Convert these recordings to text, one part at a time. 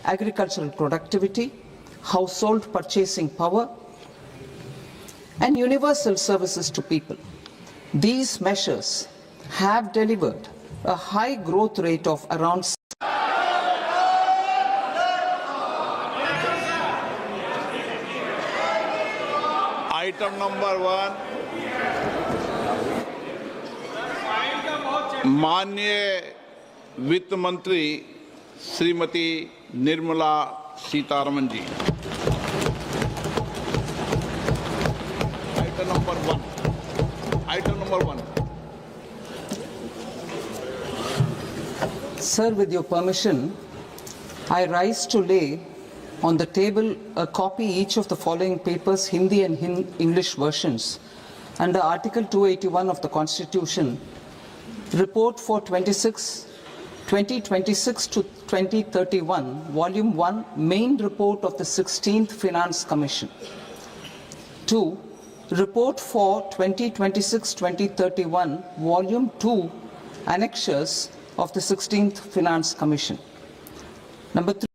agricultural productivity, household purchasing power, and universal services to people. These measures have delivered a high growth rate of around Item number 1, माननीय वित्त मंत्री श्रीमती निर्मला सीतारमन जी। Item number 1. Item number 1. Sir, with your permission, I rise to lay on the table a copy each of the following papers, Hindi and English versions, under Article 281 of the Constitution, Report for 2026 to 2031, Volume 1, Main Report of the 16th Finance Commission. 2. Report for 2026-2031, Volume 2, Annexures of the 16th Finance Commission. Number 3.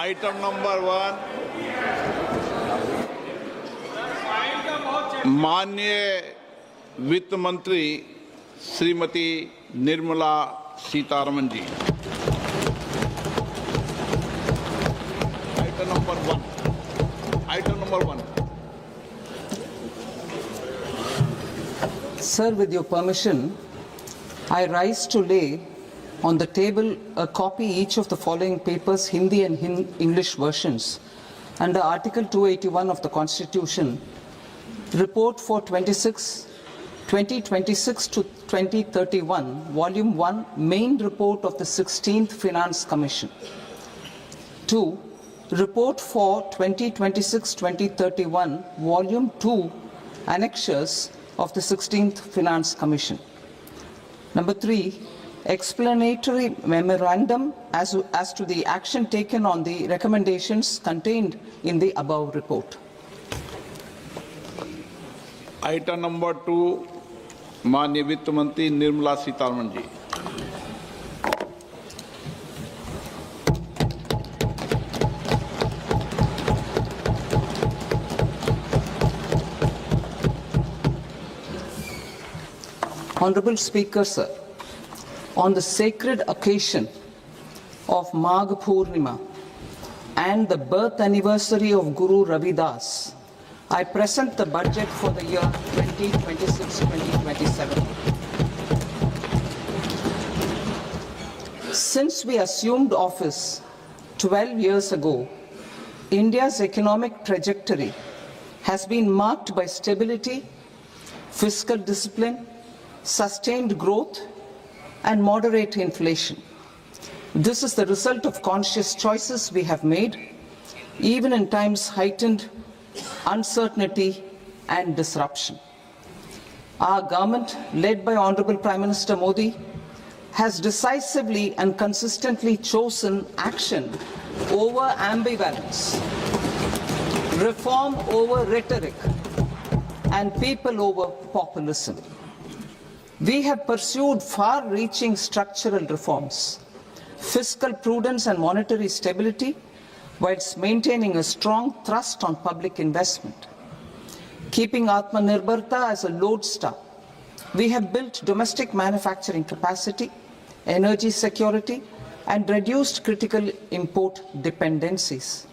Item number 1, माननीय वित्त मंत्री श्रीमती निर्मला सीतारमन जी। Item number 1. Item number 1. Sir, with your permission, I rise to lay on the table a copy each of the following papers, Hindi and English versions, under Article 281 of the Constitution, Report for 2026 to 2031, Volume 1, Main Report of the 16th Finance Commission. 2. Report for 2026-2031, Volume 2, Annexures of the 16th Finance Commission. Number 3. Explanatory memorandum as to the action taken on the recommendations contained in the above report. Item number 2, माननीय वित्त मंत्री निर्मला सीतारमन जी। Honorable Speaker, sir, on the sacred occasion of Magh Purnima and the birth anniversary of Guru Ravidas, I present the budget for the year 2026-2027. Since we assumed office 12 years ago, India's economic trajectory has been marked by stability, fiscal discipline, sustained growth, and moderate inflation. This is the result of conscious choices we have made, even in times heightened uncertainty and disruption. Our government, led by Honorable Prime Minister Modi, has decisively and consistently chosen action over ambivalence, reform over rhetoric, and people over populism. We have pursued far-reaching structural reforms, fiscal prudence and monetary stability, whilst maintaining a strong thrust on public investment. Keeping Atmanirbharta as a lodestar, we have built domestic manufacturing capacity, energy security, and reduced critical import dependencies.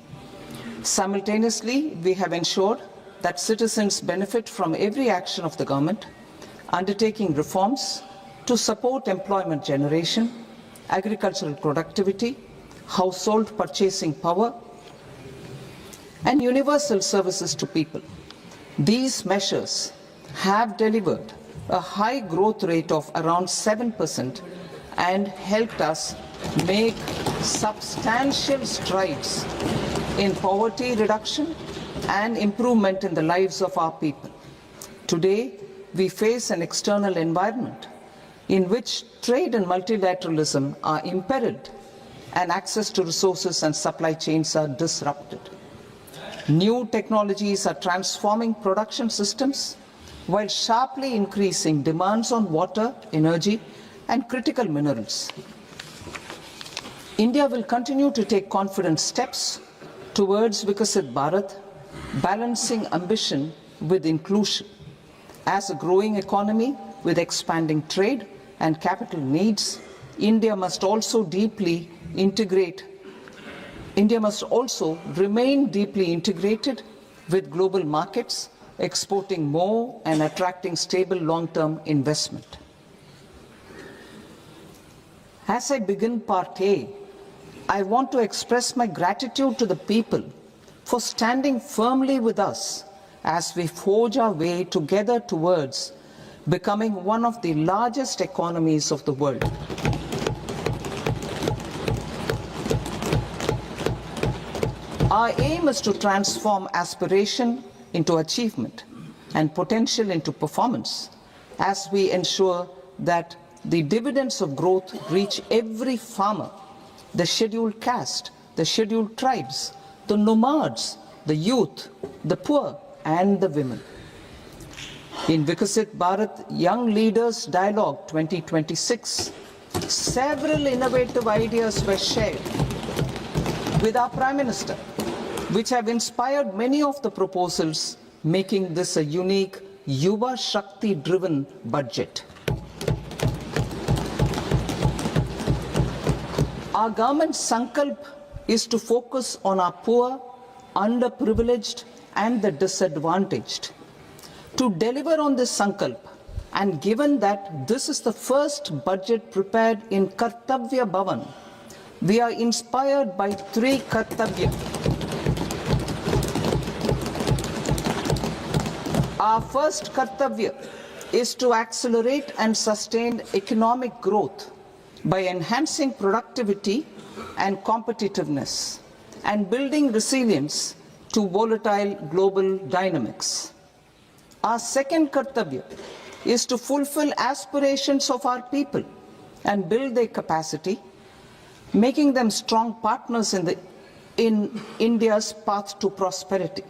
Simultaneously, we have ensured that citizens benefit from every action of the government, undertaking reforms to support employment generation, agricultural productivity, household purchasing power, and universal services to people. These measures have delivered a high growth rate of around 7% and helped us make substantial strides in poverty reduction and improvement in the lives of our people. Today, we face an external environment in which trade and multilateralism are imperiled and access to resources and supply chains are disrupted. New technologies are transforming production systems while sharply increasing demands on water, energy, and critical minerals. India will continue to take confident steps towards Vikasit Bharat, balancing ambition with inclusion. As a growing economy with expanding trade and capital needs, India must also remain deeply integrated with global markets, exporting more and attracting stable long-term investment. As I begin Part A, I want to express my gratitude to the people for standing firmly with us as we forge our way together towards becoming one of the largest economies of the world. Our aim is to transform aspiration into achievement and potential into performance as we ensure that the dividends of growth reach every farmer, the scheduled caste, the scheduled tribes, the nomads, the youth, the poor, and the women. In Vikasit Bharat Young Leaders Dialogue 2026, several innovative ideas were shared with our Prime Minister, which have inspired many of the proposals, making this a unique Yuva Shakti-driven budget. Our government's sankalp is to focus on our poor, underprivileged, and the disadvantaged. To deliver on this sankalp, and given that this is the first budget prepared in Kartavya Bhavan, we are inspired by three Kartavya. Our first Kartavya is to accelerate and sustain economic growth by enhancing productivity and competitiveness and building resilience to volatile global dynamics. Our second Kartavya is to fulfill aspirations of our people and build their capacity, making them strong partners in India's path to prosperity.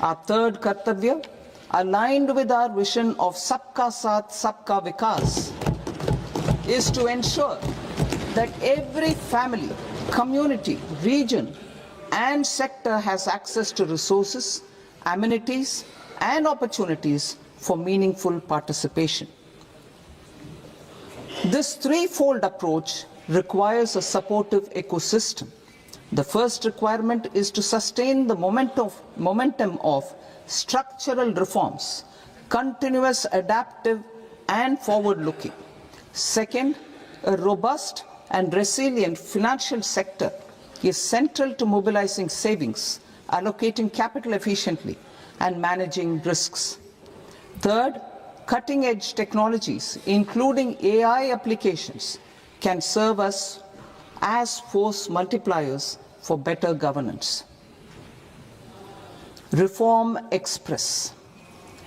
Our third Kartavya, aligned with our vision of Sabka Saath, Sabka Vikas, is to ensure that every family, community, region, and sector has access to resources, amenities, and opportunities for meaningful participation. This threefold approach requires a supportive ecosystem. The first requirement is to sustain the momentum of structural reforms, continuous, adaptive, and forward-looking. Second, a robust and resilient financial sector is central to mobilizing savings, allocating capital efficiently, and managing risks. Third, cutting-edge technologies, including AI applications, can serve us as force multipliers for better governance. Reform Express.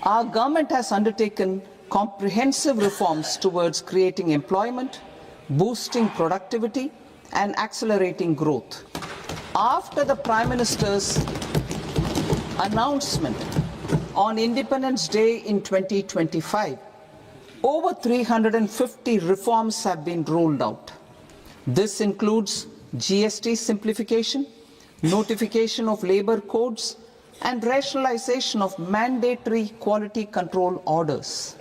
Our government has undertaken comprehensive reforms towards creating employment, boosting productivity, and accelerating growth. After the Prime Minister's announcement on Independence Day in 2025, over 350 reforms have been rolled out. This includes GST simplification, notification of labor codes, and rationalization of mandatory quality control orders.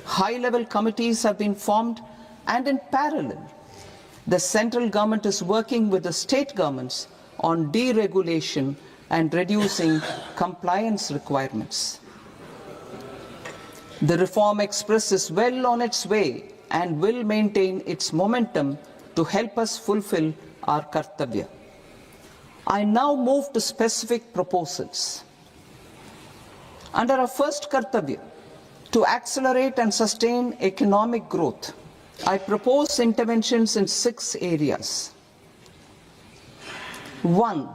High-level committees have been formed, and in parallel, the central government is working with the state governments on deregulation and reducing compliance requirements. The Reform Express is well on its way and will maintain its momentum to help us fulfill our kartavya. I now move to specific proposals. Under our first kartavya, to accelerate and sustain economic growth, I propose interventions in 6 areas. 1.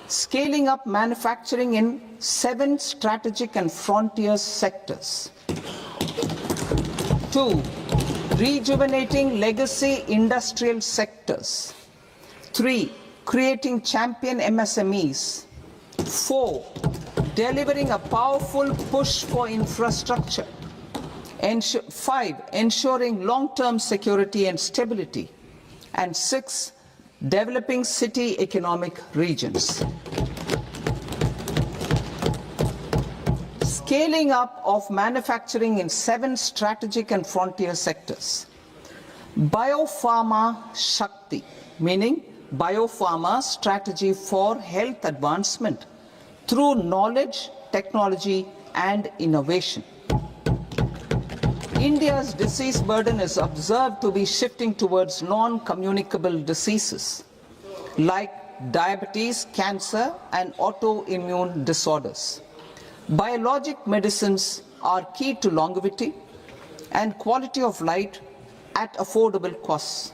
Scaling up manufacturing in 7 strategic and frontier sectors. 2. Rejuvenating legacy industrial sectors. 3. Creating champion MSMEs. 4. Delivering a powerful push for infrastructure. 5. Ensuring long-term security and stability. And 6. Developing city economic regions. Scaling up of manufacturing in 7 strategic and frontier sectors. Biopharma Shakti, meaning biopharma strategy for health advancement through knowledge, technology and innovation. India's disease burden is observed to be shifting towards non-communicable diseases like diabetes, cancer and autoimmune disorders. Biologic medicines are key to longevity and quality of life at affordable costs.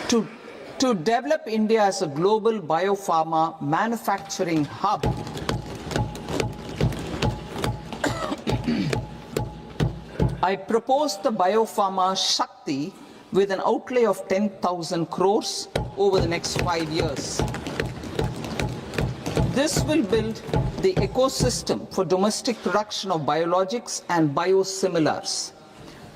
To develop India as a global biopharma manufacturing hub, I propose the Biopharma Shakti with an outlay of 10,000 crores over the next 5 years. This will build the ecosystem for domestic production of biologics and biosimilars.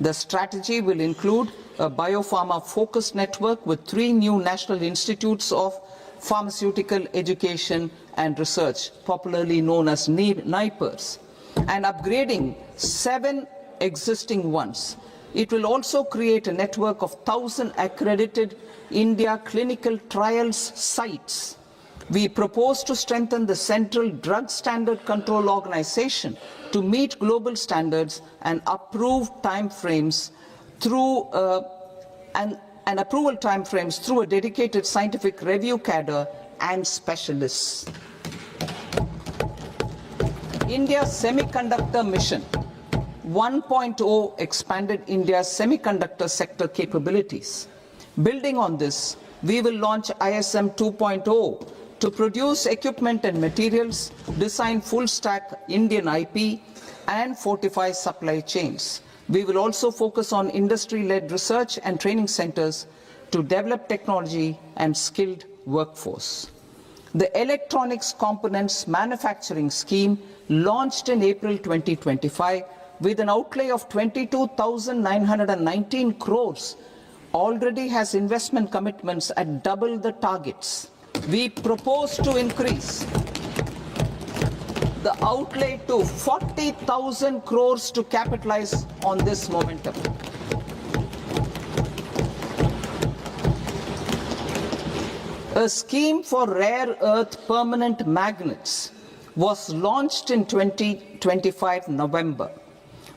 The strategy will include a biopharma-focused network with 3 new national institutes of pharmaceutical education and research, popularly known as NIPERs, and upgrading 7 existing ones. It will also create a network of 1,000 accredited India clinical trials sites. We propose to strengthen the Central Drug Standard Control Organization to meet global standards and approve timeframes through and approval timeframes through a dedicated scientific review cadre and specialists. India's semiconductor mission 1.0 expanded India's semiconductor sector capabilities. Building on this, we will launch ISM 2.0 to produce equipment and materials, design full-stack Indian IP, and fortify supply chains. We will also focus on industry-led research and training centers to develop technology and skilled workforce. The Electronics Components Manufacturing Scheme, launched in April 2025, with an outlay of 22,919 crores, already has investment commitments at double the targets. We propose to increase the outlay to 40,000 crores to capitalize on this momentum. A scheme for rare earth permanent magnets was launched in 2025 November.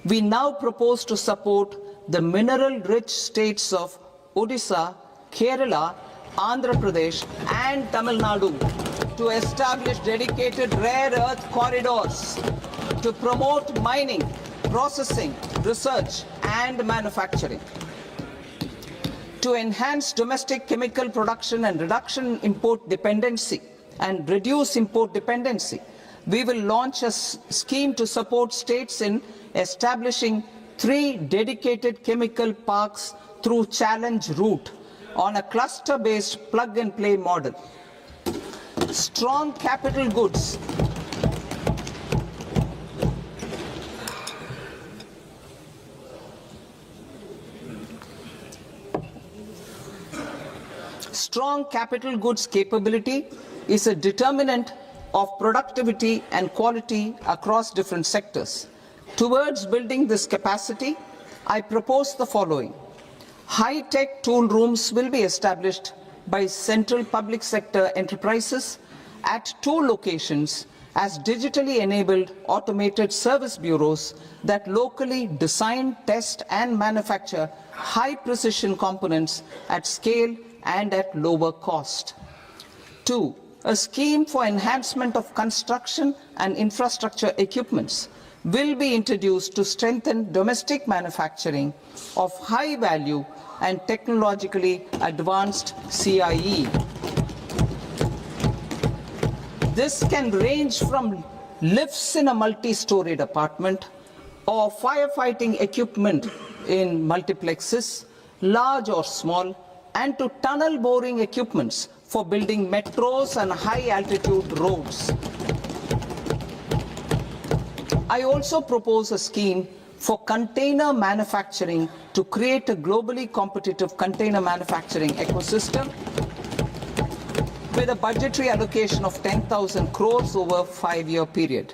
We now propose to support the mineral-rich states of Odisha, Kerala, Andhra Pradesh and Tamil Nadu to establish dedicated rare earth corridors to promote mining, processing, research and manufacturing. To enhance domestic chemical production and reduction import dependency and reduce import dependency, we will launch a scheme to support states in establishing 3 dedicated chemical parks through challenge route on a cluster-based plug-and-play model. Strong capital goods. Strong capital goods capability is a determinant of productivity and quality across different sectors. Towards building this capacity, I propose the following. High-tech tool rooms will be established by central public sector enterprises at 2 locations as digitally enabled automated service bureaus that locally design, test and manufacture high precision components at scale and at lower cost. 2. A scheme for enhancement of construction and infrastructure equipments will be introduced to strengthen domestic manufacturing of high value and technologically advanced CIE. This can range from lifts in a multi-storied apartment or firefighting equipment in multiplexes, large or small, and to tunnel boring equipments for building metros and high-altitude roads. I also propose a scheme for container manufacturing to create a globally competitive container manufacturing ecosystem with a budgetary allocation of 10,000 crores over a 5-year period.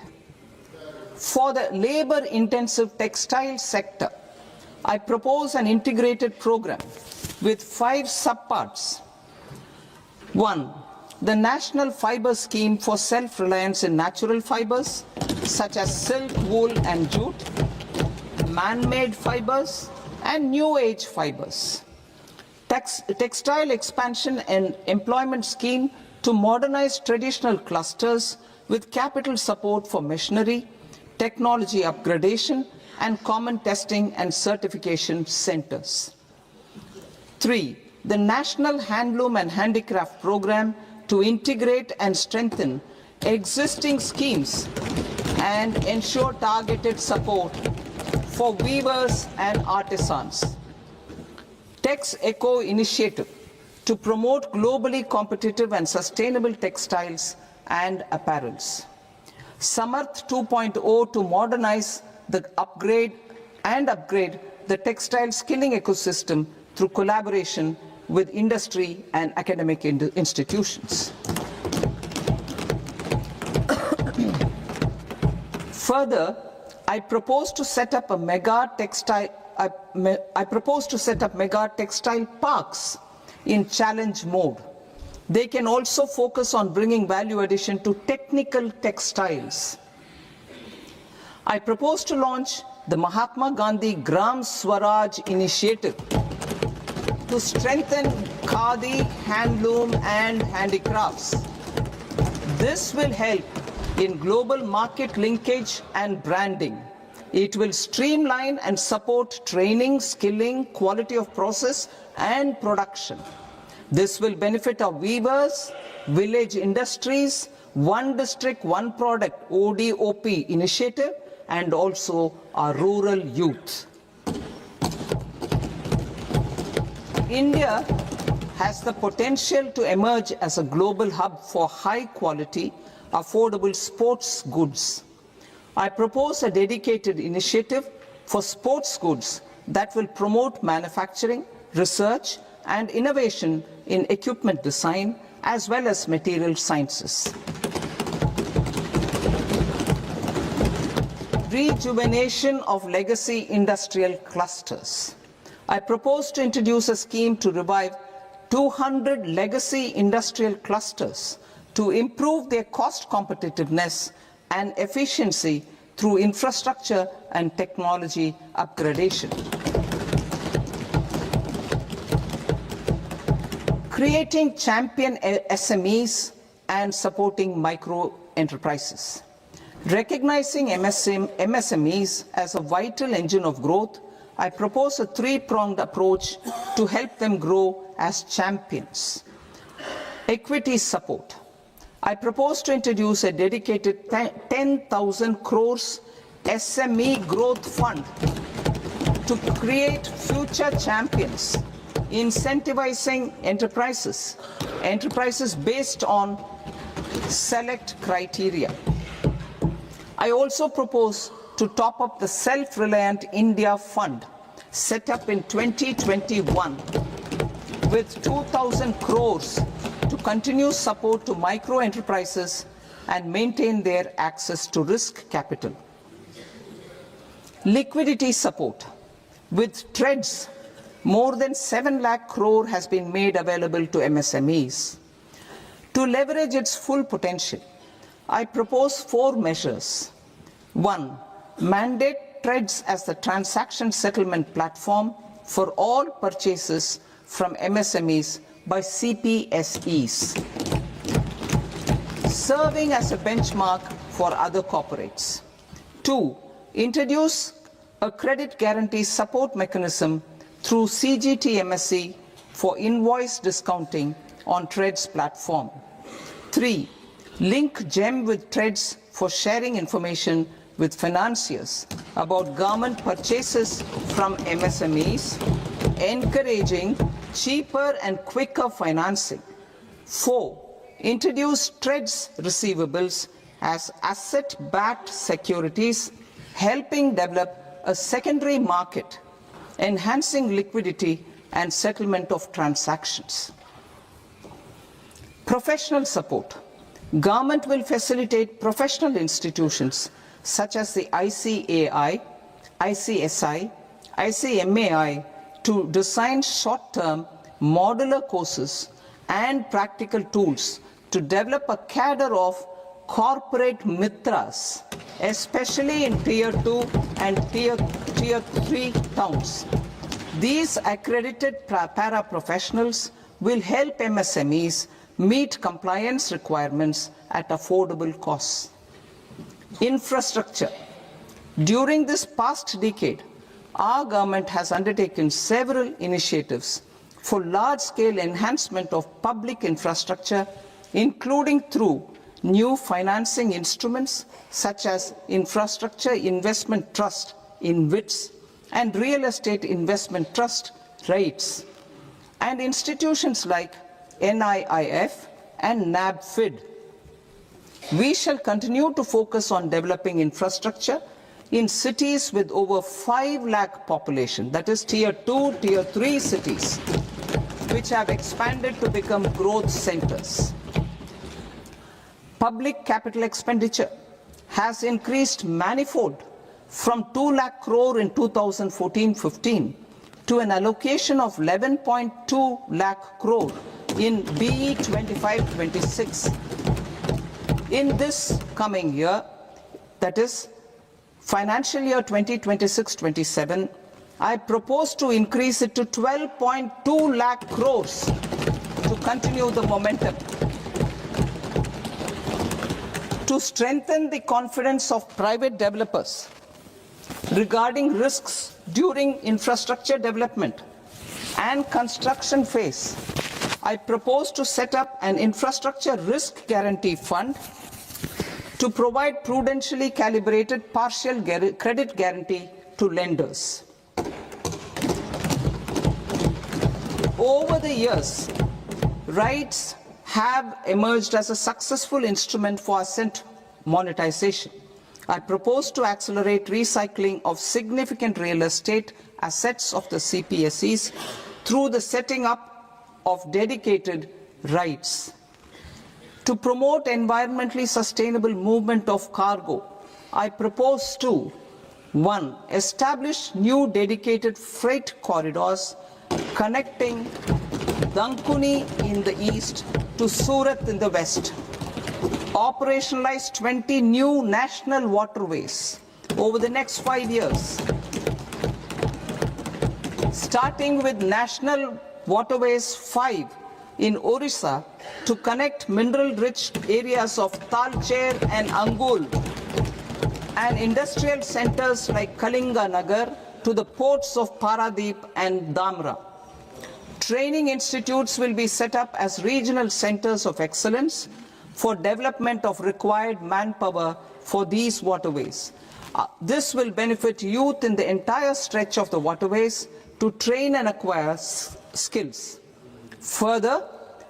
For the labor-intensive textile sector, I propose an integrated program with 5 subparts. 1. The National Fiber Scheme for Self-Reliance in Natural Fibers, such as silk, wool and jute, man-made fibers and new age fibers. Textile expansion and employment scheme to modernize traditional clusters with capital support for machinery, technology upgradation and common testing and certification centers. 3. The National Handloom and Handicraft Program to integrate and strengthen existing schemes and ensure targeted support for weavers and artisans. Tex Eco Initiative to promote globally competitive and sustainable textiles and apparels. Samarth 2.0 to modernize the upgrade the textile skilling ecosystem through collaboration with industry and academic institutions. Further, I propose to set up mega textile parks in challenge mode. They can also focus on bringing value addition to technical textiles. I propose to launch the Mahatma Gandhi Gram Swaraj initiative to strengthen khadi, handloom and handicrafts. This will help in global market linkage and branding. It will streamline and support training, skilling, quality of process and production. This will benefit our weavers, village industries, one district, one product ODOP initiative and also our rural youth. India has the potential to emerge as a global hub for high quality, affordable sports goods. I propose a dedicated initiative for sports goods that will promote manufacturing, research and innovation in equipment design as well as material sciences. Rejuvenation of legacy industrial clusters. I propose to introduce a scheme to revive 200 legacy industrial clusters to improve their cost competitiveness and efficiency through infrastructure and technology upgradation. Creating champion SMEs and supporting micro enterprises. Recognizing MSMEs as a vital engine of growth, I propose a 3-pronged approach to help them grow as champions. Equity support. I propose to introduce a dedicated 10,000 crores SME growth fund to create future champions, incentivizing enterprises based on select criteria. I also propose to top up the Self-Reliant India Fund set up in 2021 with 2,000 crores to continue support to micro enterprises and maintain their access to risk capital. Liquidity support. With TREDS, more than 7 lakh crore has been made available to MSMEs. To leverage its full potential, I propose 4 measures. 1. Mandate TREADS as the transaction settlement platform for all purchases from MSMEs by CPSEs, serving as a benchmark for other corporates. 2. Introduce a credit guarantee support mechanism through CGT-MSE for invoice discounting on TREADS platform. 3. Link GEM with TREADS for sharing information with financiers about government purchases from MSMEs, encouraging cheaper and quicker financing. 4. Introduce TREADS receivables as asset-backed securities, helping develop a secondary market, enhancing liquidity and settlement of transactions. Professional support. Government will facilitate professional institutions such as the ICAI, ICSI, ICMAI to design short-term modular courses and practical tools to develop a cadre of corporate mitras, especially in Tier 2 and Tier 3 towns. These accredited para-professionals will help MSMEs meet compliance requirements at affordable costs. Infrastructure. During this past decade, our government has undertaken several initiatives for large-scale enhancement of public infrastructure, including through new financing instruments such as Infrastructure Investment Trust in WITS and Real Estate Investment Trust REITs, and institutions like NIIF and NABFID. We shall continue to focus on developing infrastructure in cities with over 5 lakh population, that is Tier 2, Tier 3 cities, which have expanded to become growth centers. Public capital expenditure has increased manifold from 2 lakh crore in 2014-15 to an allocation of 11.2 lakh crore in BE 25-26. In this coming year, that is financial year 2026-27, I propose to increase it to 12.2 lakh crores to continue the momentum. To strengthen the confidence of private developers regarding risks during infrastructure development and construction phase, I propose to set up an infrastructure risk guarantee fund to provide prudentially calibrated partial credit guarantee to lenders. Over the years, REITs have emerged as a successful instrument for asset monetization. I propose to accelerate recycling of significant real estate assets of the CPSEs through the setting up of dedicated REITs. To promote environmentally sustainable movement of cargo, I propose to 1. Establish new dedicated freight corridors connecting Dankuni in the east to Surat in the west. Operationalize 20 new national waterways over the next 5 years, starting with National Waterways 5 in Orissa to connect mineral-rich areas of Talcher and Angul and industrial centers like Kalinga Nagar to the ports of Paradeep and Dhamra. Training institutes will be set up as regional centers of excellence for development of required manpower for these waterways. This will benefit youth in the entire stretch of the waterways to train and acquire skills. Further,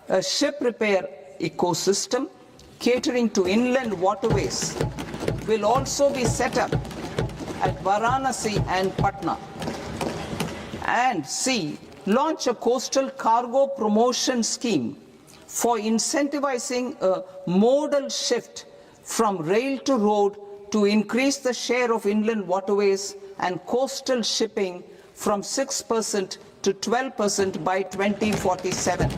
a ship repair ecosystem catering to inland waterways will also be set up at Varanasi and Patna. And C. Launch a coastal cargo promotion scheme for incentivizing a modal shift from rail to road to increase the share of inland waterways and coastal shipping from 6% to 12% by 2047.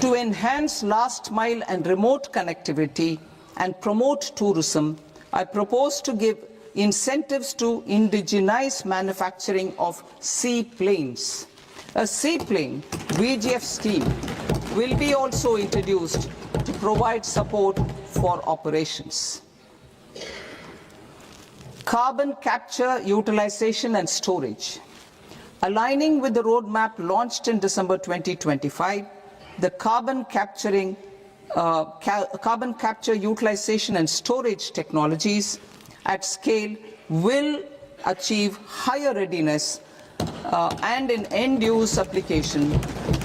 To enhance last mile and remote connectivity and promote tourism, I propose to give incentives to indigenize manufacturing of seaplanes. A seaplane VGF scheme will be also introduced to provide support for operations. Carbon capture, utilization and storage. Aligning with the roadmap launched in December 2025, the carbon capture, utilization and storage technologies at scale will achieve higher readiness and in end-use application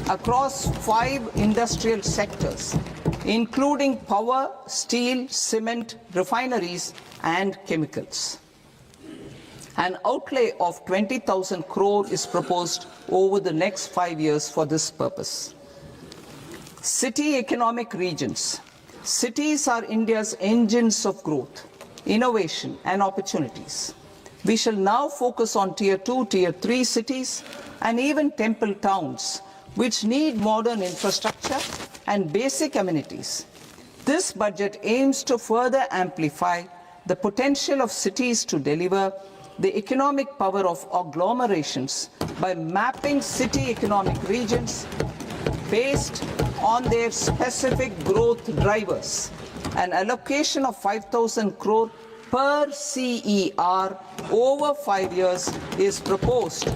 across 5 industrial sectors, including power, steel, cement, refineries and chemicals. An outlay of 20,000 crore is proposed over the next 5 years for this purpose. City economic regions. Cities are India's engines of growth, innovation and opportunities. We shall now focus on Tier 2, Tier 3 cities and even temple towns which need modern infrastructure and basic amenities. This budget aims to further amplify the potential of cities to deliver the economic power of agglomerations by mapping city economic regions based on their specific growth drivers. An allocation of 5,000 crore per CER over 5 years is proposed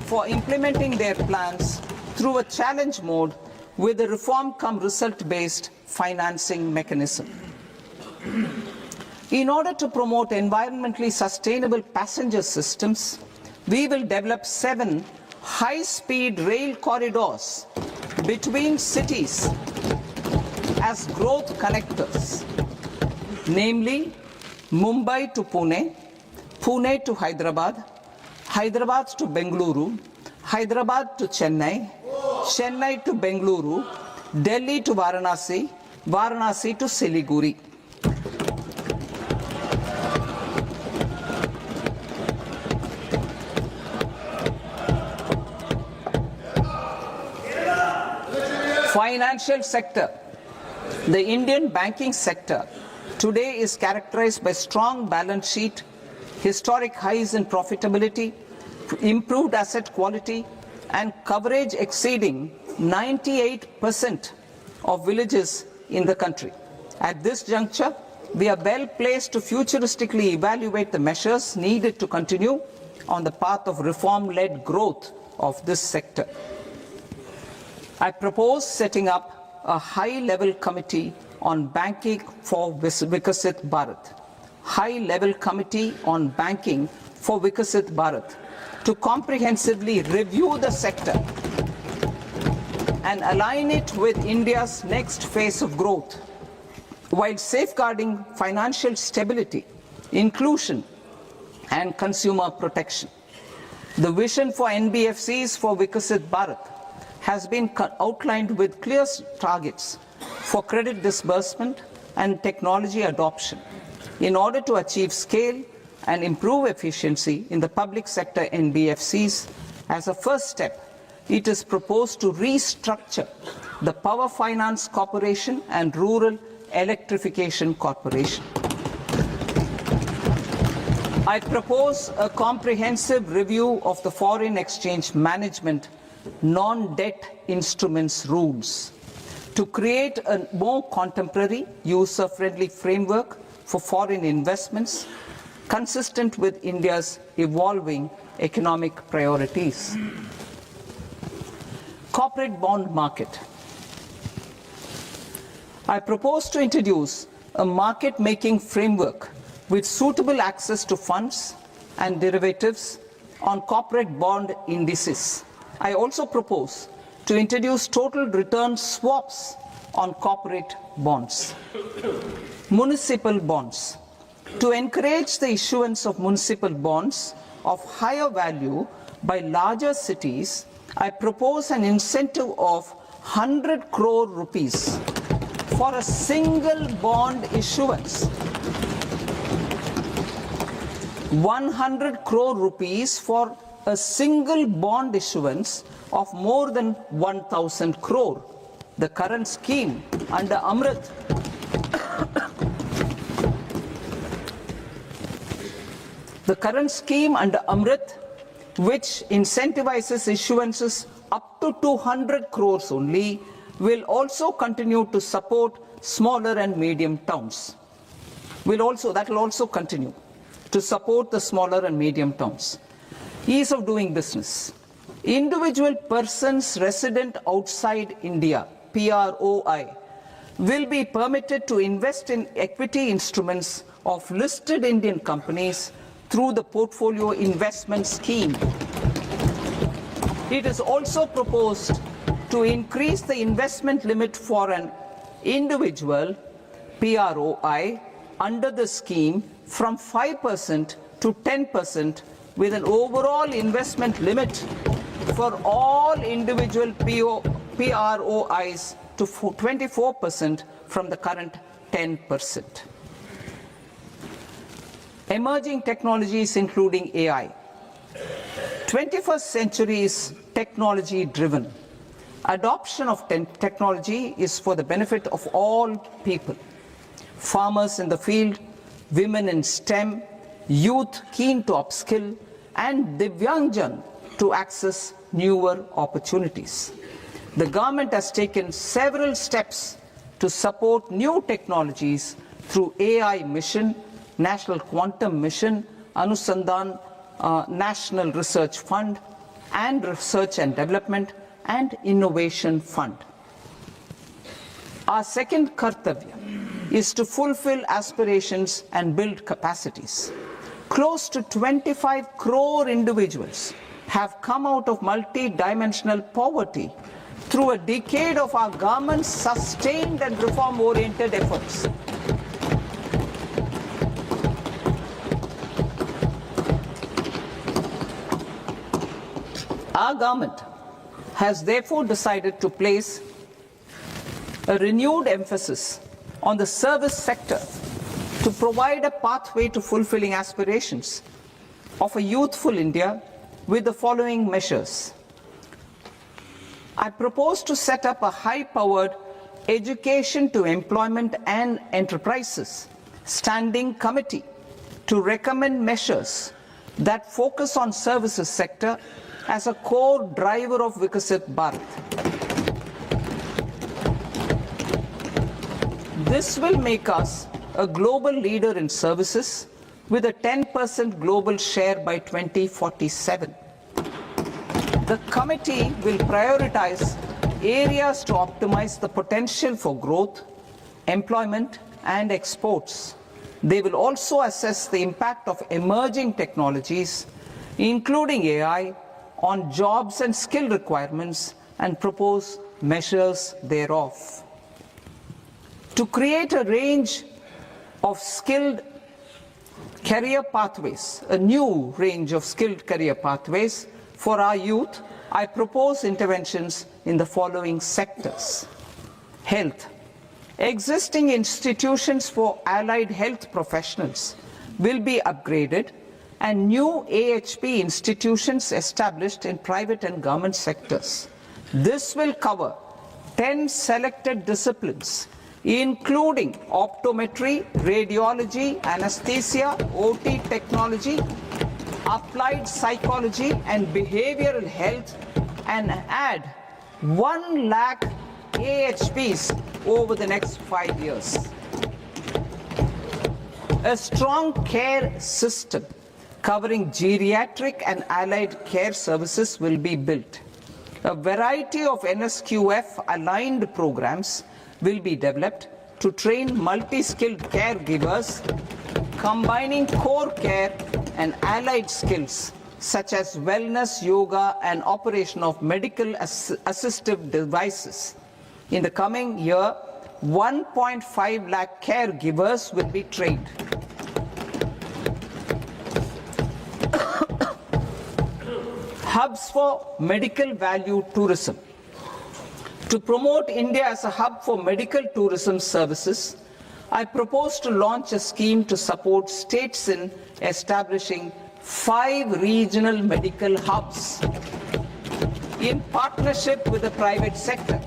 for implementing their plans through a challenge mode with a reform-cum-result-based financing mechanism. In order to promote environmentally sustainable passenger systems, we will develop 7 high-speed rail corridors between cities as growth connectors, namely Mumbai to Pune, Pune to Hyderabad, Hyderabad to Bengaluru, Hyderabad to Chennai, Chennai to Bengaluru, Delhi to Varanasi, Varanasi to Siliguri. Financial sector. The Indian banking sector today is characterized by strong balance sheet, historic highs in profitability, improved asset quality, and coverage exceeding 98% of villages in the country. At this juncture, we are well placed to futuristically evaluate the measures needed to continue on the path of reform-led growth of this sector. I propose setting up a high-level committee on banking for Vikasit Bharat. High-level committee on banking for Vikasit Bharat to comprehensively review the sector and align it with India's next phase of growth, while safeguarding financial stability, inclusion, and consumer protection. The vision for NBFCs for Vikasit Bharat has been outlined with clear targets for credit disbursement and technology adoption in order to achieve scale and improve efficiency in the public sector NBFCs. As a first step, it is proposed to restructure the Power Finance Corporation and Rural Electrification Corporation. I propose a comprehensive review of the foreign exchange management non-debt instruments rules to create a more contemporary, user-friendly framework for foreign investments consistent with India's evolving economic priorities. Corporate bond market. I propose to introduce a market-making framework with suitable access to funds and derivatives on corporate bond indices. I also propose to introduce total return swaps on corporate bonds. Municipal bonds. To encourage the issuance of municipal bonds of higher value by larger cities, I propose an incentive of 100 crore rupees for a single bond issuance. 100 crore rupees for a single bond issuance of more than 1,000 crore. The current scheme under Amrit which incentivizes issuances up to 200 crores only, will also continue to support smaller and medium towns. That will also continue to support the smaller and medium towns. Ease of doing business. Individual persons resident outside India, PROI, will be permitted to invest in equity instruments of listed Indian companies through the Portfolio Investment Scheme. It is also proposed to increase the investment limit for an individual PROI under the scheme from 5% to 10%, with an overall investment limit for all individual PROIs to 24% from the current 10%. Emerging technologies including AI. 21st century is technology driven. Adoption of technology is for the benefit of all people. Farmers in the field, women in STEM, youth keen to upskill, and Divyangjan to access newer opportunities. The government has taken several steps to support new technologies through AI Mission, National Quantum Mission, Anusandhan National Research Fund, and Research and Development and Innovation Fund. Our second kartavya is to fulfill aspirations and build capacities. Close to 25 crore individuals have come out of multi-dimensional poverty through a decade of our government's sustained and reform-oriented efforts. Our government has therefore decided to place a renewed emphasis on the service sector to provide a pathway to fulfilling aspirations of a youthful India with the following measures. I propose to set up a high-powered Education to Employment and Enterprises Standing Committee to recommend measures that focus on services sector as a core driver of Vikasit Bharat. This will make us a global leader in services with a 10% global share by 2047. The committee will prioritize areas to optimize the potential for growth, employment, and exports. They will also assess the impact of emerging technologies, including AI, on jobs and skill requirements and propose measures thereof. To create a range of skilled career pathways, a new range of skilled career pathways for our youth, I propose interventions in the following sectors. Health. Existing institutions for allied health professionals will be upgraded and new AHP institutions established in private and government sectors. This will cover 10 selected disciplines, including optometry, radiology, anesthesia, OT technology, applied psychology and behavioral health, and add 1 lakh AHPs over the next 5 years. A strong care system covering geriatric and allied care services will be built. A variety of NSQF aligned programs will be developed to train multi-skilled caregivers, combining core care and allied skills such as wellness, yoga, and operation of medical assistive devices. In the coming year, 1.5 lakh caregivers will be trained. Hubs for medical value tourism. To promote India as a hub for medical tourism services, I propose to launch a scheme to support states in establishing 5 regional medical hubs in partnership with the private sector.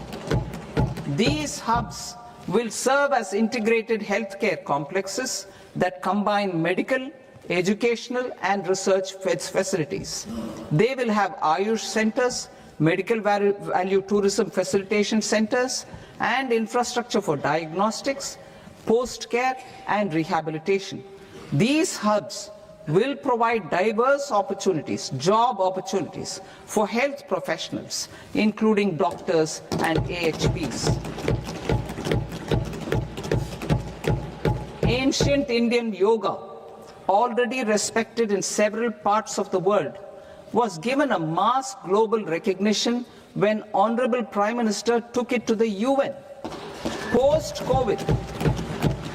These hubs will serve as integrated healthcare complexes that combine medical, educational and research facilities. They will have Ayush centers, medical value tourism facilitation centers and infrastructure for diagnostics, post-care and rehabilitation. These hubs will provide diverse opportunities, job opportunities for health professionals, including doctors and AHPs. Ancient Indian yoga, already respected in several parts of the world, was given a mass global recognition when Honorable Prime Minister took it to the UN. Post-COVID,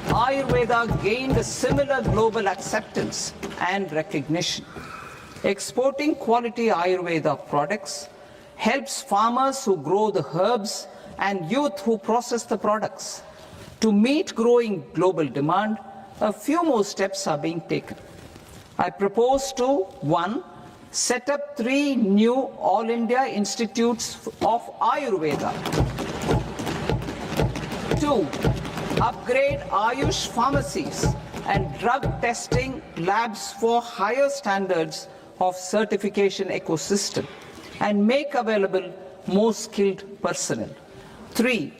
Ayurveda gained a similar global acceptance and recognition. Exporting quality Ayurveda products helps farmers who grow the herbs and youth who process the products. To meet growing global demand, a few more steps are being taken. I propose to 1. Set up 3 new All India Institutes of Ayurveda. 2. Upgrade Ayush pharmacies and drug testing labs for higher standards of certification ecosystem and make available more skilled personnel. 3.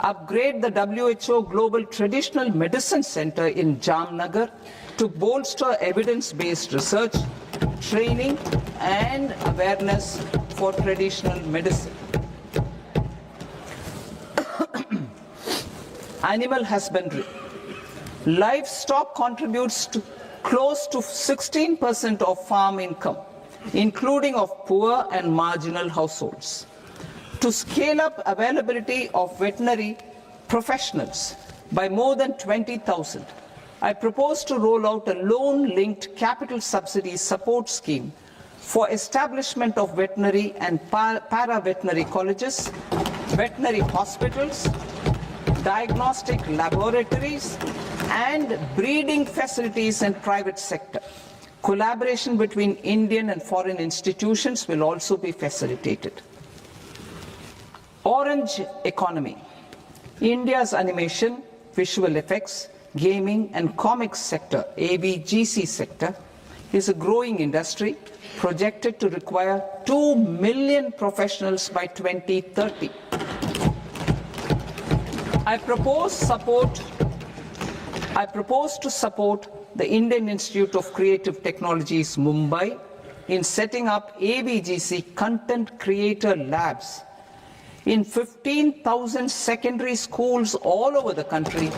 Upgrade the WHO Global Traditional Medicine Center in Jamnagar to bolster evidence-based research, training and awareness for traditional medicine. Animal husbandry. Livestock contributes to close to 16% of farm income, including of poor and marginal households. To scale up availability of veterinary professionals by more than 20,000, I propose to roll out a loan-linked capital subsidy support scheme for establishment of veterinary and para-veterinary colleges, veterinary hospitals, diagnostic laboratories, and breeding facilities in private sector. Collaboration between Indian and foreign institutions will also be facilitated. Orange economy. India's animation, visual effects, gaming and comics sector, AVGC sector, is a growing industry projected to require 2 million professionals by 2030. I propose to support the Indian Institute of Creative Technologies, Mumbai, in setting up AVGC content creator labs in 15,000 secondary schools all over the country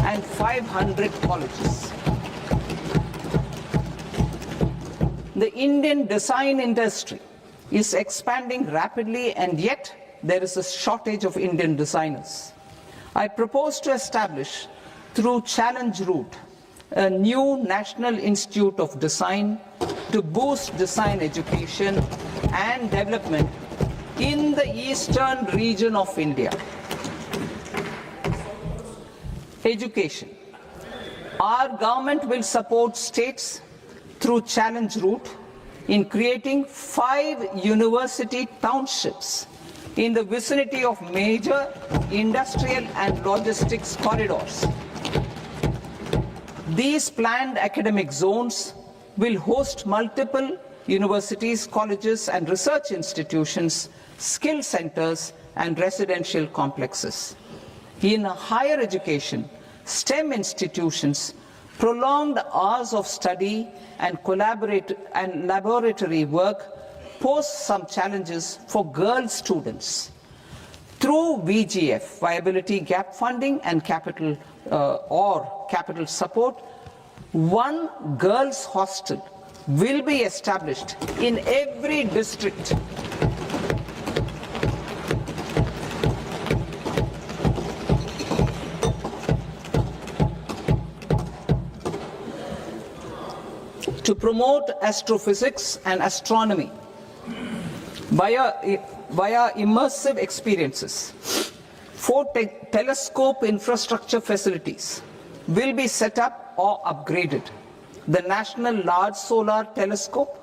and 500 colleges. The Indian design industry is expanding rapidly, and yet there is a shortage of Indian designers. I propose to establish, through Challenge Route, a new National Institute of Design to boost design education and development in the eastern region of India. Education. Our government will support states through Challenge Route in creating 5 university townships in the vicinity of major industrial and logistics corridors. These planned academic zones will host multiple universities, colleges and research institutions, skill centers and residential complexes. In higher education, STEM institutions, prolonged hours of study and laboratory work pose some challenges for girl students. Through VGF, Viability Gap Funding and capital support, 1 girls' hostel will be established in every district. To promote astrophysics and astronomy via immersive experiences, 4 telescope infrastructure facilities will be set up or upgraded. The National Large Solar Telescope,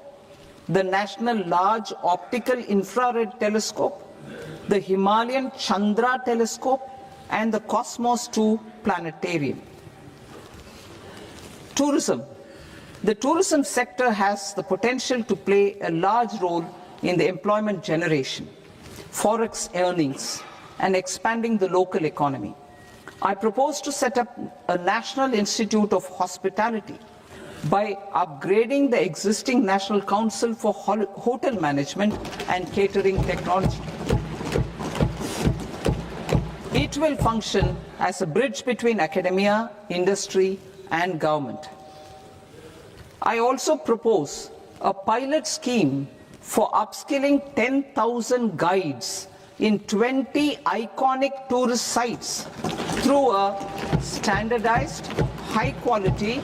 the National Large Optical Infrared Telescope, the Himalayan Chandra telescope, and the Cosmos 2 planetarium. Tourism. The tourism sector has the potential to play a large role in the employment generation, forex earnings, and expanding the local economy. I propose to set up a National Institute of Hospitality by upgrading the existing National Council for Hotel Management and Catering Technology. It will function as a bridge between academia, industry, and government. I also propose a pilot scheme for upskilling 10,000 guides in 20 iconic tourist sites through a standardized, high-quality,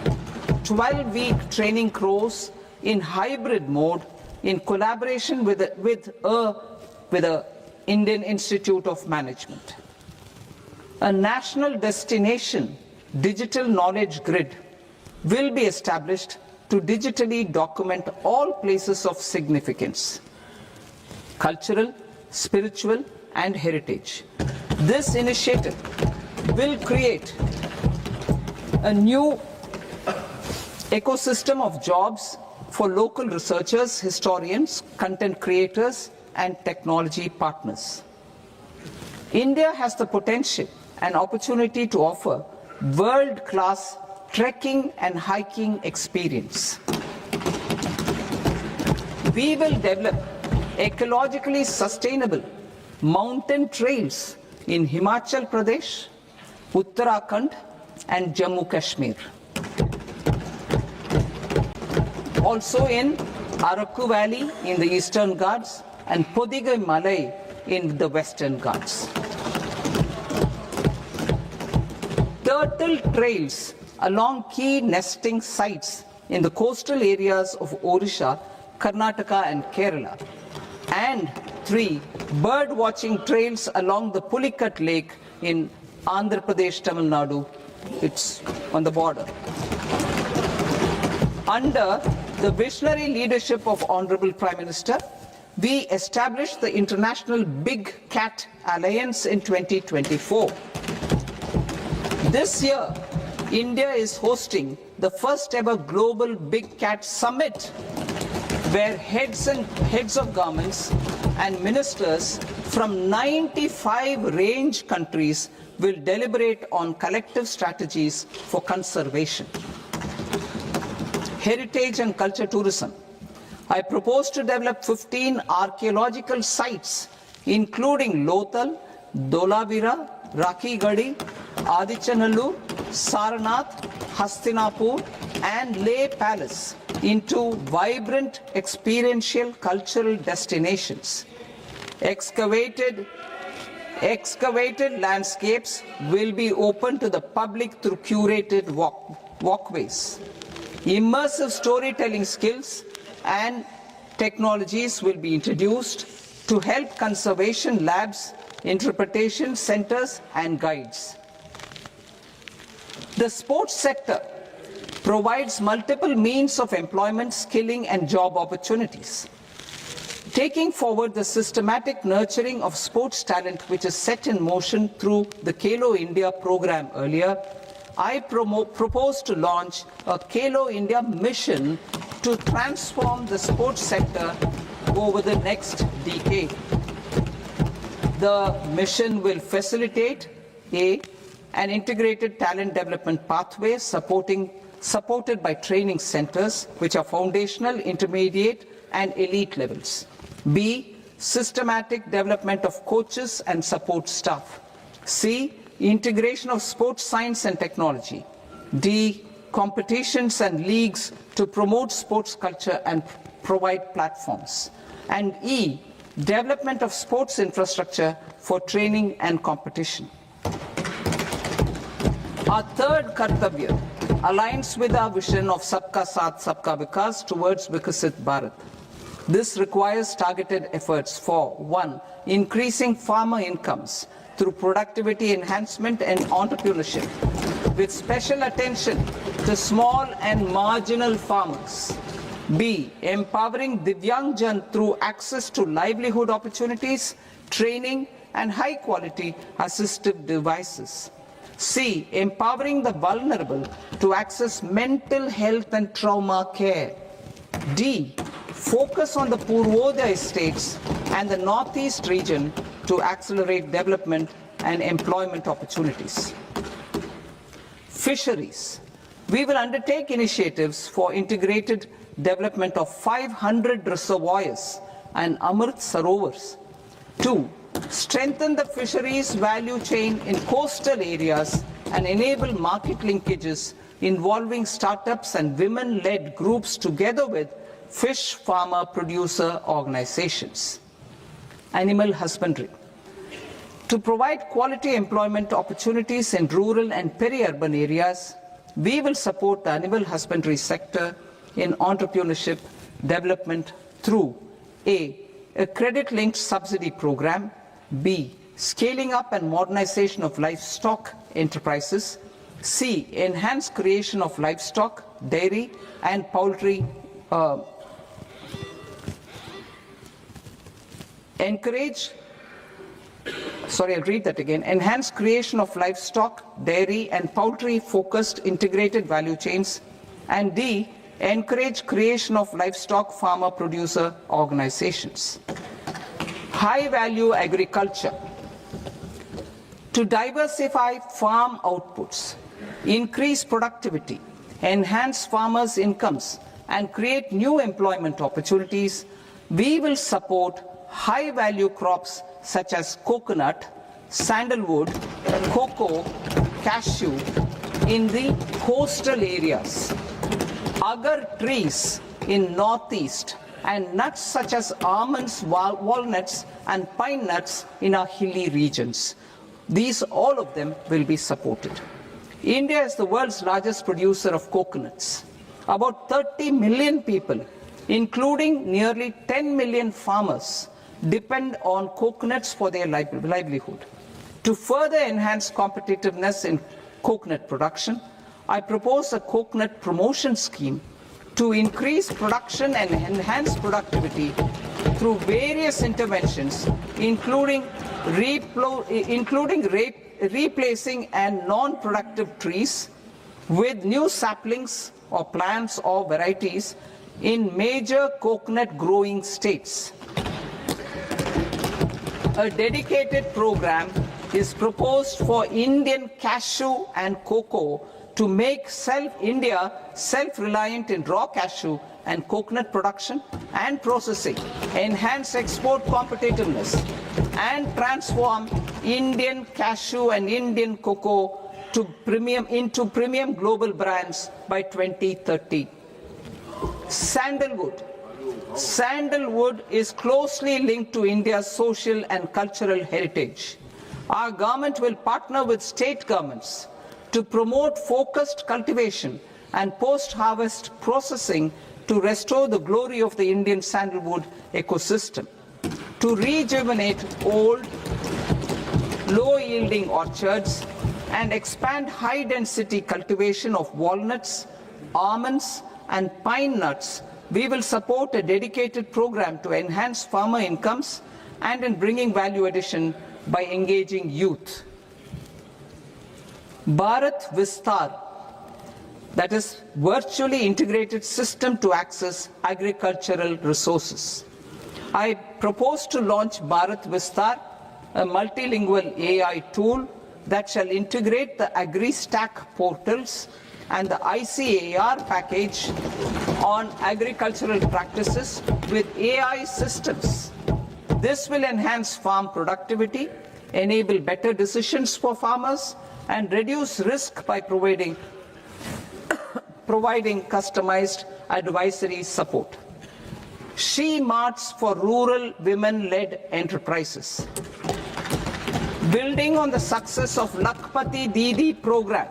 12-week training course in hybrid mode in collaboration with the Indian Institute of Management. A national destination digital knowledge grid will be established to digitally document all places of significance, cultural, spiritual, and heritage. This initiative will create a new ecosystem of jobs for local researchers, historians, content creators, and technology partners. India has the potential and opportunity to offer world-class trekking and hiking experience. We will develop ecologically sustainable mountain trails in Himachal Pradesh, Uttarakhand, and Jammu Kashmir. Also in Araku Valley in the Eastern Ghats and Podigai Malai in the Western Ghats. Turtle trails along key nesting sites in the coastal areas of Odisha, Karnataka, and Kerala. And 3 bird watching trails along the Pulikat Lake in Andhra Pradesh, Tamil Nadu. It's on the border. Under the visionary leadership of Honorable Prime Minister, we established the International Big Cat Alliance in 2024. This year, India is hosting the first ever Global Big Cat Summit, where heads of governments and ministers from 95 range countries will deliberate on collective strategies for conservation. Heritage and culture tourism. I propose to develop 15 archaeological sites, including Lothal, Dolavira, Rakhi Gadi, Adichanallur, Saranath, Hastinapur, and Leh Palace into vibrant experiential cultural destinations. Excavated landscapes will be open to the public through curated walkways. Immersive storytelling skills and technologies will be introduced to help conservation labs, interpretation centers, and guides. The sports sector provides multiple means of employment, skilling, and job opportunities. Taking forward the systematic nurturing of sports talent which is set in motion through the Khelo India program earlier, I propose to launch a Khelo India mission to transform the sports sector over the next decade. The mission will facilitate an integrated talent development pathway supported by training centers which are foundational, intermediate, and elite levels. B, systematic development of coaches and support staff. C, integration of sports science and technology. D, competitions and leagues to promote sports culture and provide platforms. And E, development of sports infrastructure for training and competition. Our third Kartavya aligns with our vision of Sabka Saath, Sabka Vikas towards Vikasit Bharat. This requires targeted efforts for 1. Increasing farmer incomes through productivity enhancement and entrepreneurship, with special attention to small and marginal farmers. B. Empowering Divyangjan through access to livelihood opportunities, training, and high-quality assistive devices. C. Empowering the vulnerable to access mental health and trauma care. D. Focus on the Purvodaya states and the Northeast region to accelerate development and employment opportunities. Fisheries. We will undertake initiatives for integrated development of 500 reservoirs and Amrit Sarovars. 2. Strengthen the fisheries value chain in coastal areas and enable market linkages involving startups and women-led groups together with fish farmer producer organizations. Animal husbandry. To provide quality employment opportunities in rural and peri-urban areas, we will support the animal husbandry sector in entrepreneurship development through A. A credit-linked subsidy program, B. Scaling up and modernization of livestock enterprises, C. Enhanced creation of livestock, dairy and poultry, enhanced creation of livestock, dairy and poultry focused integrated value chains, and D. Encourage creation of livestock farmer producer organizations. High value agriculture. To diversify farm outputs, increase productivity, enhance farmers' incomes, and create new employment opportunities, we will support high value crops such as coconut, sandalwood, cocoa, cashew in the coastal areas, agar trees in northeast, and nuts such as almonds, walnuts, and pine nuts in our hilly regions. These, all of them, will be supported. India is the world's largest producer of coconuts. About 30 million people, including nearly 10 million farmers, depend on coconuts for their livelihood. To further enhance competitiveness in coconut production, I propose a coconut promotion scheme to increase production and enhance productivity through various interventions, including replacing and non-productive trees with new saplings or plants or varieties in major coconut growing states. A dedicated program is proposed for Indian cashew and cocoa to make India self-reliant in raw cashew and coconut production and processing, enhance export competitiveness, and transform Indian cashew and Indian cocoa into premium global brands by 2030. Sandalwood. Sandalwood is closely linked to India's social and cultural heritage. Our government will partner with state governments to promote focused cultivation and post-harvest processing to restore the glory of the Indian sandalwood ecosystem, to rejuvenate old, low-yielding orchards, and expand high-density cultivation of walnuts, almonds, and pine nuts. We will support a dedicated program to enhance farmer incomes and in bringing value addition by engaging youth. Bharat Vistar, that is virtually integrated system to access agricultural resources. I propose to launch Bharat Vistar, a multilingual AI tool that shall integrate the AgriStack portals and the ICAR package on agricultural practices with AI systems. This will enhance farm productivity, enable better decisions for farmers, and reduce risk by providing customized advisory support. She Marts for rural women-led enterprises. Building on the success of Lakpati Didi program,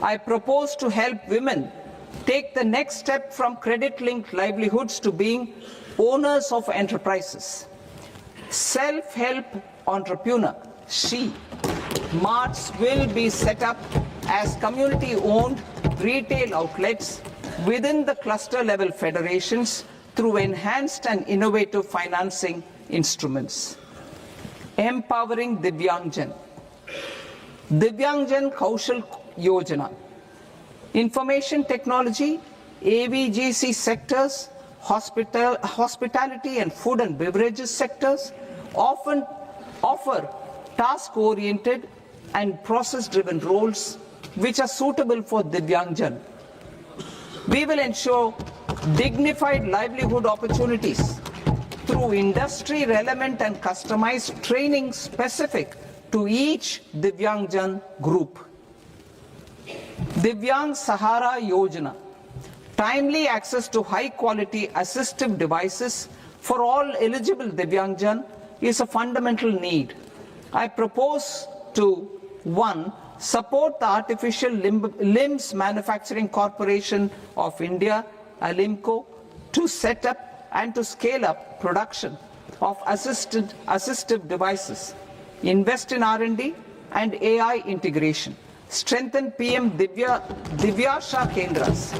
I propose to help women take the next step from credit-linked livelihoods to being owners of enterprises. Self-help entrepreneur, She Marts will be set up as community-owned retail outlets within the cluster level federations through enhanced and innovative financing instruments. Empowering Divyangjan. Divyangjan Kaushal Yojana. Information technology, AVGC sectors, hospitality and food and beverages sectors often offer task-oriented and process-driven roles which are suitable for Divyangjan. We will ensure dignified livelihood opportunities through industry-relevant and customized training specific to each Divyangjan group. Divyang Sahara Yojana. Timely access to high-quality assistive devices for all eligible Divyangjan is a fundamental need. I propose to 1. Support the Artificial Limbs Manufacturing Corporation of India, Alimco, to set up and to scale up production of assistive devices, invest in R&D and AI integration, strengthen PM Divyasha Kendras,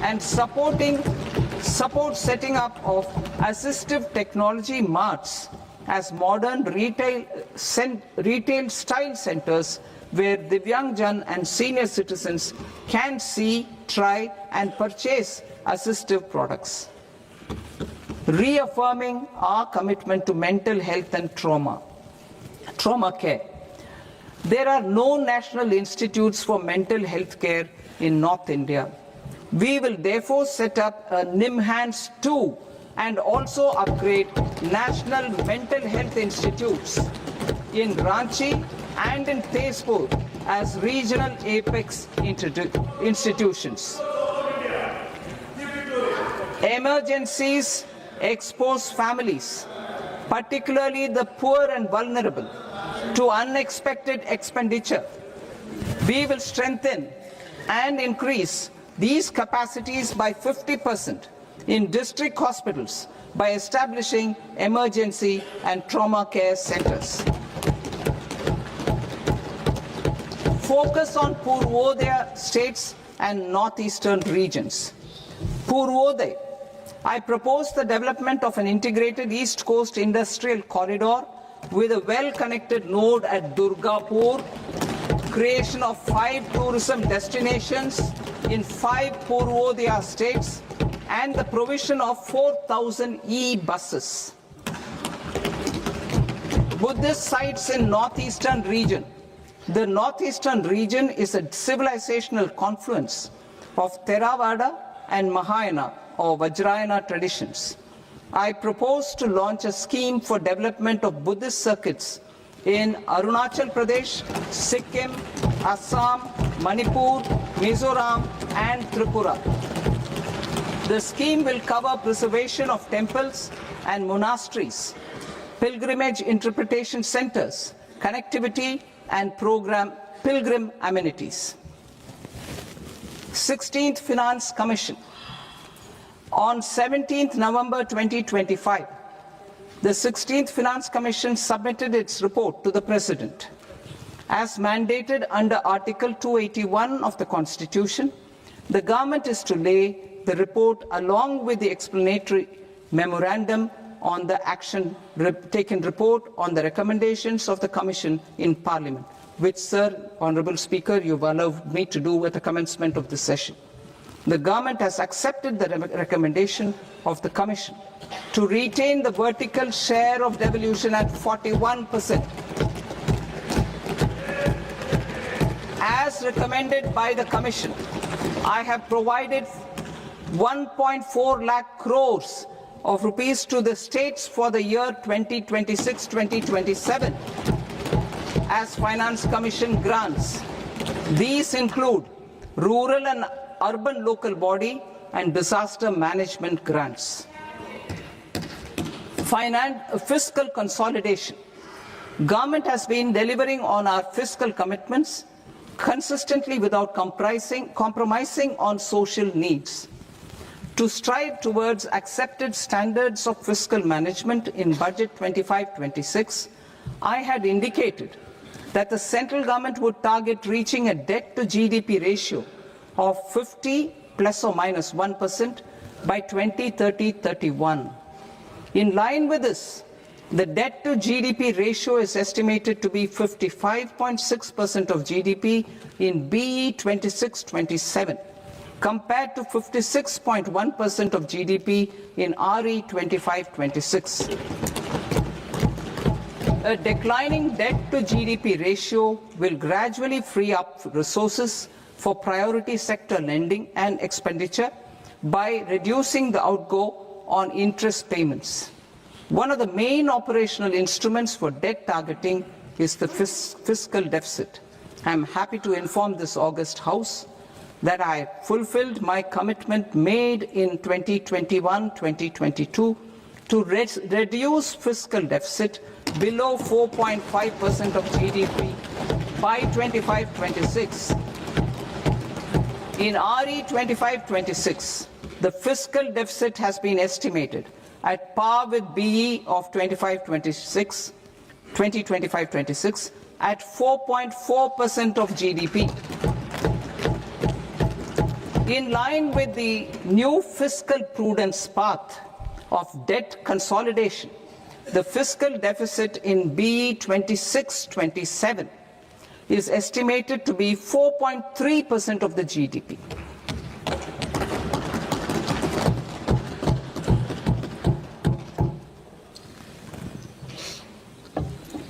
and support setting up of assistive technology marts as modern retail style centers where Divyangjan and senior citizens can see, try and purchase assistive products. Reaffirming our commitment to mental health and trauma care. There are no national institutes for mental health care in North India. We will therefore set up a NIMHANS 2 and also upgrade national mental health institutes in Ranchi and in Tezpur as regional apex institutions. Emergencies expose families, particularly the poor and vulnerable, to unexpected expenditure. We will strengthen and increase these capacities by 50% in district hospitals by establishing emergency and trauma care centers. Focus on Purvodaya states and northeastern regions. Purvodaya. I propose the development of an integrated East Coast industrial corridor with a well-connected node at Durgapur, creation of 5 tourism destinations in 5 Purvodaya states, and the provision of 4,000 e-buses. Buddhist sites in northeastern region. The northeastern region is a civilizational confluence of Theravada and Mahayana or Vajrayana traditions. I propose to launch a scheme for development of Buddhist circuits in Arunachal Pradesh, Sikkim, Assam, Manipur, Mizoram and Tripura. The scheme will cover preservation of temples and monasteries, pilgrimage interpretation centers, connectivity and pilgrim amenities. 16th Finance Commission. On 17th November 2025, the 16th Finance Commission submitted its report to the President. As mandated under Article 281 of the Constitution, the government is to lay the report along with the explanatory memorandum on the action taken report on the recommendations of the Commission in Parliament, which, Sir, Honourable Speaker, you've allowed me to do at the commencement of this session. The government has accepted the recommendation of the Commission to retain the vertical share of devolution at 41%. As recommended by the Commission, I have provided 1.4 lakh crores of rupees to the states for the year 2026-2027 as Finance Commission grants. These include rural and urban local body and disaster management grants. Fiscal consolidation. Government has been delivering on our fiscal commitments consistently without compromising on social needs. To strive towards accepted standards of fiscal management in Budget 25-26, I had indicated that the central government would target reaching a debt to GDP ratio of 50 plus or minus 1% by 2030-31. In line with this, the debt to GDP ratio is estimated to be 55.6% of GDP in BE 26-27, compared to 56.1% of GDP in RE 25-26. A declining debt to GDP ratio will gradually free up resources for priority sector lending and expenditure by reducing the outgo on interest payments. One of the main operational instruments for debt targeting is the fiscal deficit. I am happy to inform this august House that I fulfilled my commitment made in 2021-2022 to reduce fiscal deficit below 4.5% of GDP by 25-26. In RE 25-26, the fiscal deficit has been estimated at par with BE of 2025-26 at 4.4% of GDP. In line with the new fiscal prudence path of debt consolidation, the fiscal deficit in BE 26-27 is estimated to be 4.3% of the GDP.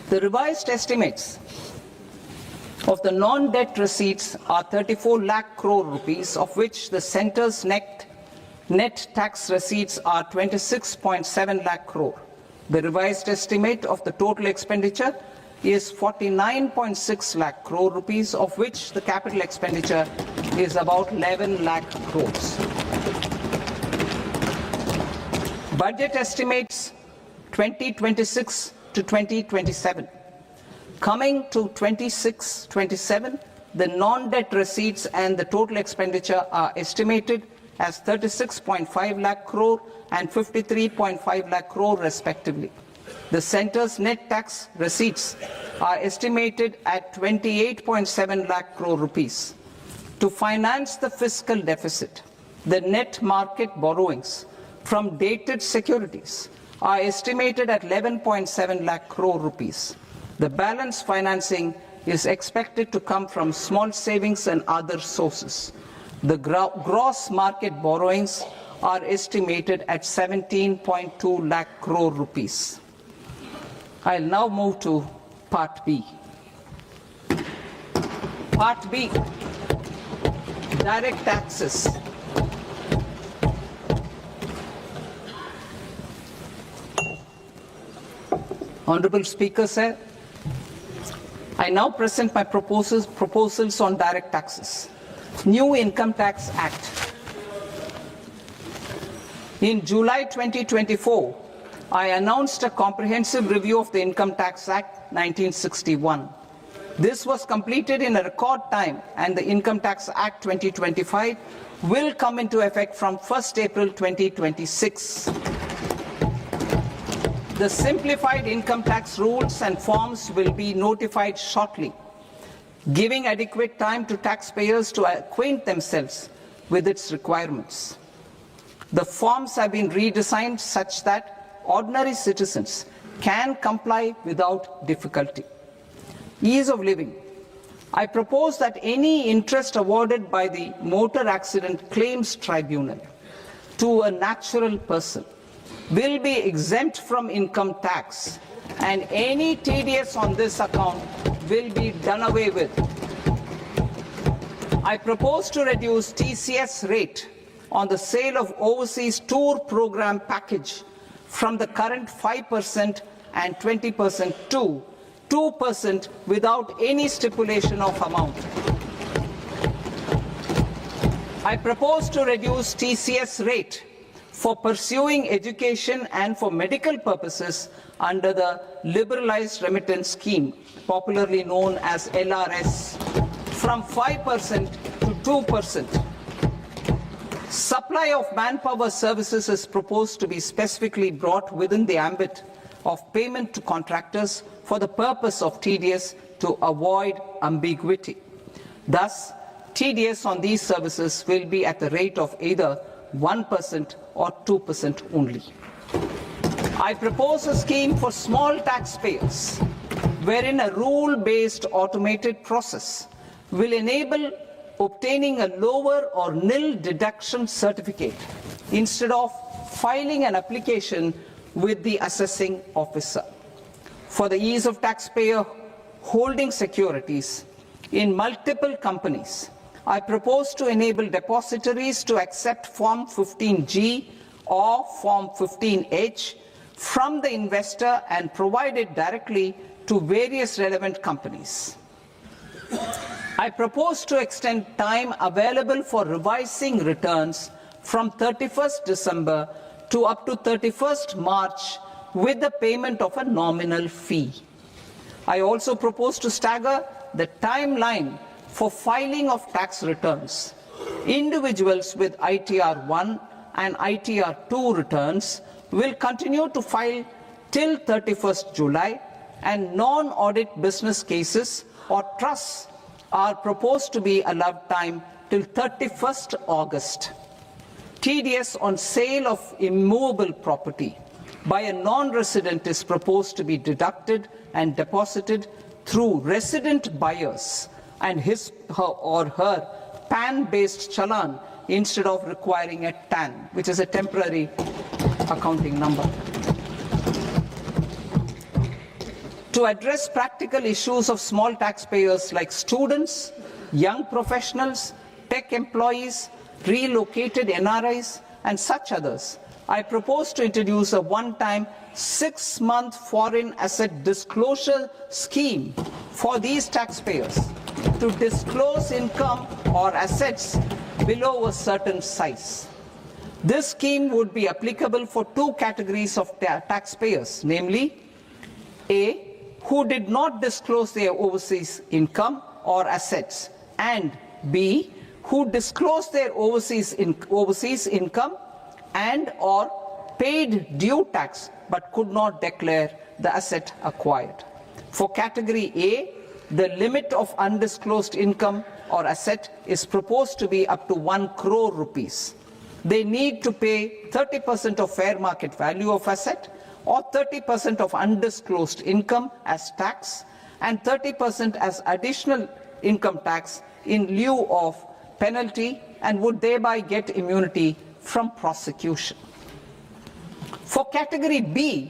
The revised estimates of the non-debt receipts are 34 lakh crore rupees, of which the centre's net tax receipts are 26.7 lakh crore. The revised estimate of the total expenditure is 49.6 lakh crore rupees, of which the capital expenditure is about 11 lakh crores. Budget estimates 2026 to 2027. Coming to 26-27, the non-debt receipts and the total expenditure are estimated as 36.5 lakh crore and 53.5 lakh crore respectively. The centre's net tax receipts are estimated at 28.7 lakh crore rupees. To finance the fiscal deficit, the net market borrowings from dated securities are estimated at 11.7 lakh crore rupees. The balance financing is expected to come from small savings and other sources. The gross market borrowings are estimated at 17.2 lakh crore rupees. I'll now move to Part B. Part B, direct taxes. Honorable Speaker, sir, I now present my proposals on direct taxes. New Income Tax Act. In July 2024, I announced a comprehensive review of the Income Tax Act 1961. This was completed in a record time, and the Income Tax Act 2025 will come into effect from 1st April 2026. The simplified income tax rules and forms will be notified shortly, giving adequate time to taxpayers to acquaint themselves with its requirements. The forms have been redesigned such that ordinary citizens can comply without difficulty. Ease of living. I propose that any interest awarded by the Motor Accident Claims Tribunal to a natural person will be exempt from income tax, and any TDS on this account will be done away with. I propose to reduce TCS rate on the sale of overseas tour program package from the current 5% and 20% to 2% without any stipulation of amount. I propose to reduce TCS rate for pursuing education and for medical purposes under the Liberalized Remittance Scheme, popularly known as LRS, from 5% to 2%. Supply of manpower services is proposed to be specifically brought within the ambit of payment to contractors for the purpose of TDS to avoid ambiguity. Thus, TDS on these services will be at the rate of either 1% or 2% only. I propose a scheme for small taxpayers wherein a rule-based automated process will enable obtaining a lower or nil deduction certificate instead of filing an application with the assessing officer. For the ease of taxpayer holding securities in multiple companies, I propose to enable depositories to accept Form 15G or Form 15H from the investor and provide it directly to various relevant companies. I propose to extend time available for revising returns from 31st December to up to 31st March with the payment of a nominal fee. I also propose to stagger the timeline for filing of tax returns. Individuals with ITR 1 and ITR 2 returns will continue to file till 31st July, and non-audit business cases or trusts are proposed to be allowed time till 31st August. TDS on sale of immovable property by a non-resident is proposed to be deducted and deposited through resident buyers and his or her PAN-based challan instead of requiring a TAN, which is a temporary accounting number. To address practical issues of small taxpayers like students, young professionals, tech employees, relocated NRIs, and such others, I propose to introduce a one-time 6-month foreign asset disclosure scheme for these taxpayers to disclose income or assets below a certain size. This scheme would be applicable for two categories of taxpayers, namely A, who did not disclose their overseas income or assets, and B, who disclosed their overseas income and or paid due tax but could not declare the asset acquired. For category A, the limit of undisclosed income or asset is proposed to be up to 1 crore rupees. They need to pay 30% of fair market value of asset or 30% of undisclosed income as tax and 30% as additional income tax in lieu of penalty, and would thereby get immunity from prosecution. For category B,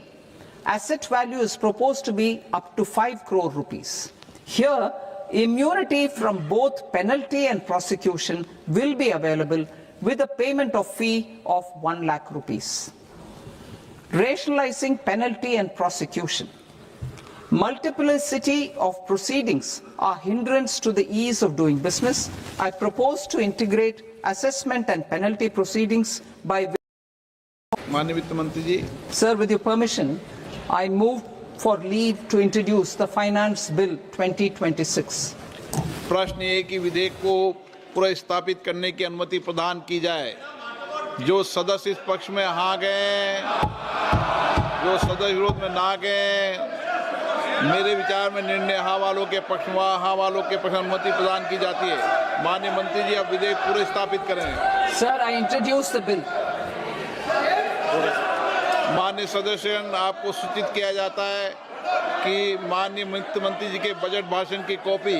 asset value is proposed to be up to 5 crore rupees. Here, immunity from both penalty and prosecution will be available with a payment of fee of 1 lakh rupees. Rationalizing penalty and prosecution. Multiplicity of proceedings are hindrance to the ease of doing business. I propose to integrate assessment and penalty proceedings by... माननीय वित्त मंत्री जी, Sir, with your permission, I move for leave to introduce the Finance Bill 2026. प्रश्न ये कि विधेयक को पुनर्स्थापित करने की अनुमति प्रदान की जाए। जो सदस्य इस पक्ष में हाँ गए, जो सदस्य विरोध में ना गए, मेरे विचार में निर्णय हाँ वालों के पक्ष में, हाँ वालों के पक्ष में अनुमति प्रदान की जाती है। माननीय मंत्री जी, अब विधेयक पुनर्स्थापित करें। Sir, I introduce the bill. माननीय सदस्यगण, आपको सूचित किया जाता है कि माननीय वित्त मंत्री जी के बजट भाषण की कॉपी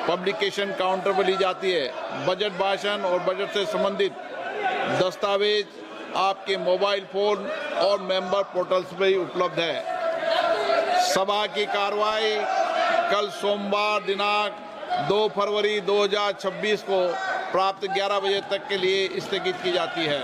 पब्लिकेशन काउंटर पर ली जाती है। बजट भाषण और बजट से संबंधित दस्तावेज आपके मोबाइल फोन और मेंबर पोर्टल्स पर ही उपलब्ध है। सभा की कार्रवाई कल सोमवार दिनांक 2 फरवरी 2026 को प्राप्त 11 बजे तक के लिए स्थगित की जाती है।